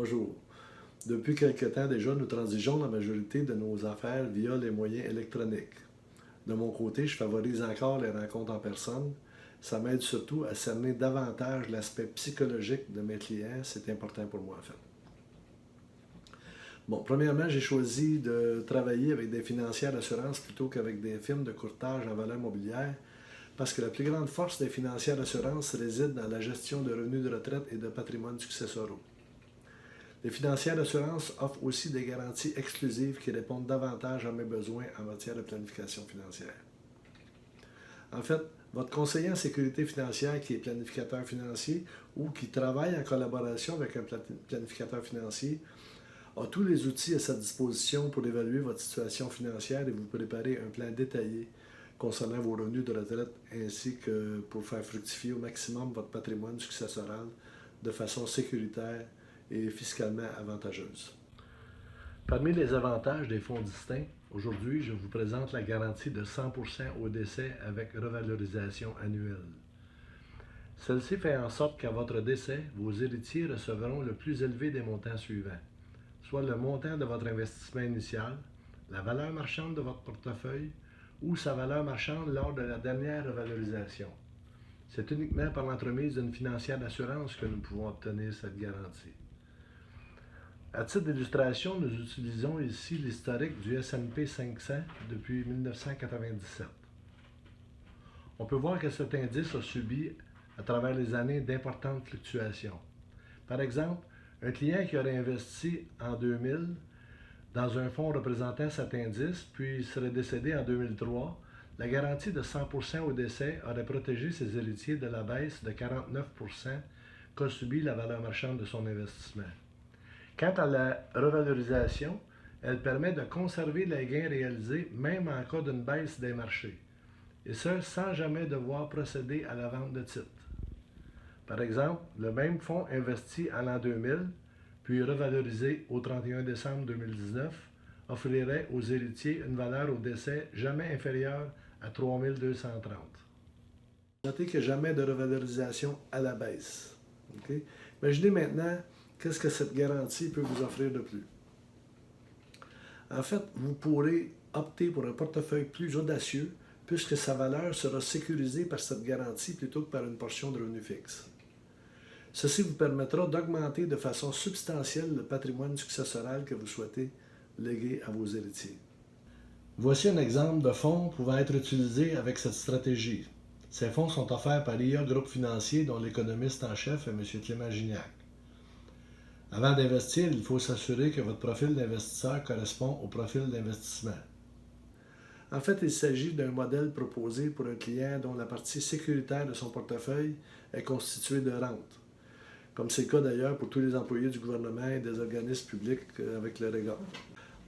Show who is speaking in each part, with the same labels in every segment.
Speaker 1: Bonjour. Depuis quelque temps déjà, nous transigeons la majorité de nos affaires via les moyens électroniques. De mon côté, je favorise encore les rencontres en personne. Ça m'aide surtout à cerner davantage l'aspect psychologique de mes clients. C'est important pour moi, en fait. Bon, premièrement, j'ai choisi de travailler avec des financières d'assurance plutôt qu'avec des firmes de courtage en valeur mobilière parce que la plus grande force des financières d'assurance réside dans la gestion de revenus de retraite et de patrimoine successoraux. Les financières d'assurance offrent aussi des garanties exclusives qui répondent davantage à mes besoins en matière de planification financière. En fait, votre conseiller en sécurité financière qui est planificateur financier ou qui travaille en collaboration avec un planificateur financier a tous les outils à sa disposition pour évaluer votre situation financière et vous préparer un plan détaillé concernant vos revenus de retraite ainsi que pour faire fructifier au maximum votre patrimoine successoral de façon sécuritaire et fiscalement avantageuse. Parmi les avantages des fonds distincts, aujourd'hui, je vous présente la garantie de 100% au décès avec revalorisation annuelle. Celle-ci fait en sorte qu'à votre décès, vos héritiers recevront le plus élevé des montants suivants, soit le montant de votre investissement initial, la valeur marchande de votre portefeuille ou sa valeur marchande lors de la dernière revalorisation. C'est uniquement par l'entremise d'une financière d'assurance que nous pouvons obtenir cette garantie. À titre d'illustration, nous utilisons ici l'historique du S&P 500 depuis 1997. On peut voir que cet indice a subi à travers les années d'importantes fluctuations. Par exemple, un client qui aurait investi en 2000 dans un fonds représentant cet indice, puis serait décédé en 2003, la garantie de 100% au décès aurait protégé ses héritiers de la baisse de 49% qu'a subi la valeur marchande de son investissement. Quant à la revalorisation, elle permet de conserver les gains réalisés même en cas d'une baisse des marchés, et ce, sans jamais devoir procéder à la vente de titres. Par exemple, le même fonds investi en l'an 2000, puis revalorisé au 31 décembre 2019, offrirait aux héritiers une valeur au décès jamais inférieure à 3 230. Notez qu'il n'y a jamais de revalorisation à la baisse. Okay? Imaginez maintenant qu'est-ce que cette garantie peut vous offrir de plus. En fait, vous pourrez opter pour un portefeuille plus audacieux puisque sa valeur sera sécurisée par cette garantie plutôt que par une portion de revenus fixes. Ceci vous permettra d'augmenter de façon substantielle le patrimoine successoral que vous souhaitez léguer à vos héritiers. Voici un exemple de fonds pouvant être utilisé avec cette stratégie. Ces fonds sont offerts par IA Groupe Financier dont l'économiste en chef est M. Clément Gignac. Avant d'investir, il faut s'assurer que votre profil d'investisseur correspond au profil d'investissement. En fait, il s'agit d'un modèle proposé pour un client dont la partie sécuritaire de son portefeuille est constituée de rente, comme c'est le cas d'ailleurs pour tous les employés du gouvernement et des organismes publics avec le REGA.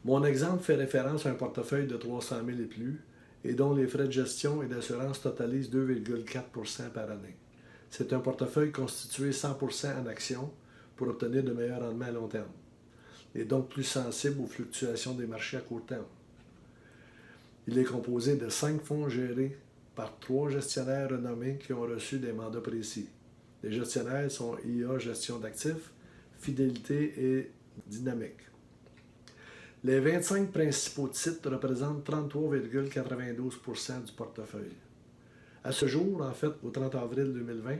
Speaker 1: Mon exemple fait référence à un portefeuille de 300 000 et plus, et dont les frais de gestion et d'assurance totalisent 2,4% par année. C'est un portefeuille constitué 100% en actions pour obtenir de meilleurs rendements à long terme, et donc plus sensible aux fluctuations des marchés à court terme. Il est composé de 5 fonds gérés par 3 gestionnaires renommés qui ont reçu des mandats précis. Les gestionnaires sont IA Gestion d'actifs, Fidélité et Dynamique. Les 25 principaux titres représentent 33,92% du portefeuille. À ce jour, en fait, au 30 avril 2020,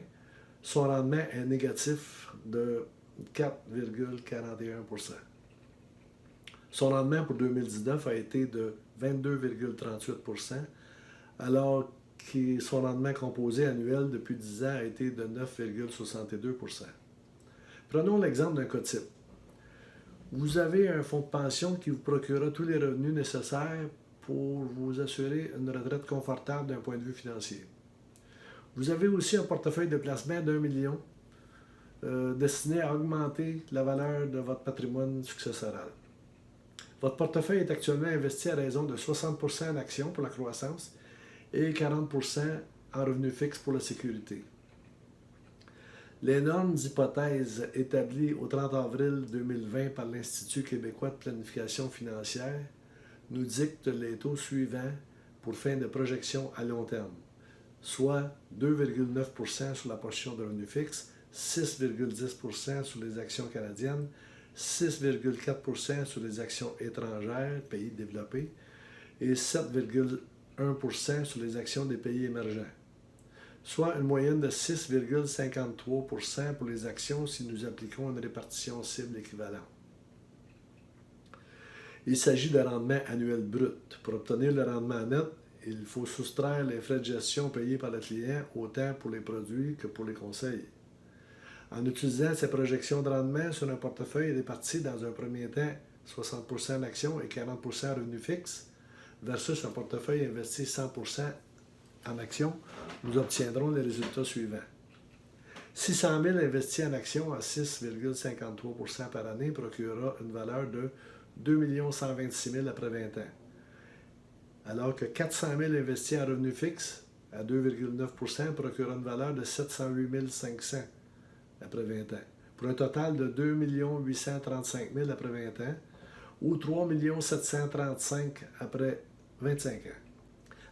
Speaker 1: son rendement est négatif de 4,41%. Son rendement pour 2019 a été de 22,38%, alors que son rendement composé annuel depuis 10 ans a été de 9,62%. Prenons l'exemple d'un cas type. Vous avez un fonds de pension qui vous procurera tous les revenus nécessaires pour vous assurer une retraite confortable d'un point de vue financier. Vous avez aussi un portefeuille de placement d'1 million destiné à augmenter la valeur de votre patrimoine successoral. Votre portefeuille est actuellement investi à raison de 60% en actions pour la croissance et 40% en revenus fixes pour la sécurité. Les normes d'hypothèse établies au 30 avril 2020 par l'Institut québécois de planification financière nous dictent les taux suivants pour fin de projection à long terme, soit 2,9% sur la portion de revenus fixes, 6,10% sur les actions canadiennes, 6,4 sur les actions étrangères, pays développés, et 7,1 sur les actions des pays émergents, soit une moyenne de 6,53 pour les actions si nous appliquons une répartition cible équivalente. Il s'agit de rendement annuel brut. Pour obtenir le rendement net, il faut soustraire les frais de gestion payés par le client autant pour les produits que pour les conseils. En utilisant ces projections de rendement sur un portefeuille réparti dans un premier temps 60% en actions et 40% en revenus fixes versus un portefeuille investi 100% en actions, nous obtiendrons les résultats suivants. 600 000 investis en actions à 6,53 par année procurera une valeur de 2 126 000 après 20 ans, alors que 400 000 investis en revenus fixes à 2,9 procurera une valeur de 708 500 après 20 ans, pour un total de 2 835 000 après 20 ans ou 3 735 après 25 ans.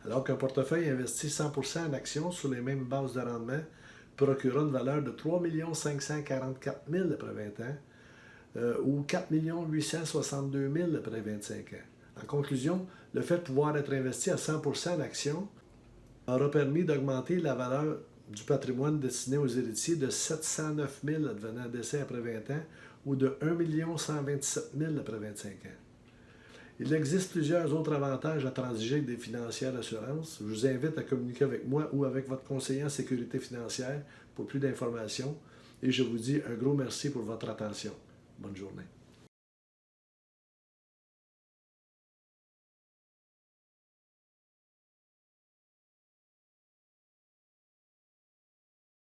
Speaker 1: Alors qu'un portefeuille investi 100% en actions sur les mêmes bases de rendement procurera une valeur de 3 544 000 après 20 ans ou 4 862 000 après 25 ans. En conclusion, le fait de pouvoir être investi à 100% en actions aura permis d'augmenter la valeur du patrimoine destiné aux héritiers de 709 000 advenant décès après 20 ans ou de 1 127 000 après 25 ans. Il existe plusieurs autres avantages à transiger avec des financières d'assurance. Je vous invite à communiquer avec moi ou avec votre conseiller en sécurité financière pour plus d'informations et je vous dis un gros merci pour votre attention. Bonne journée.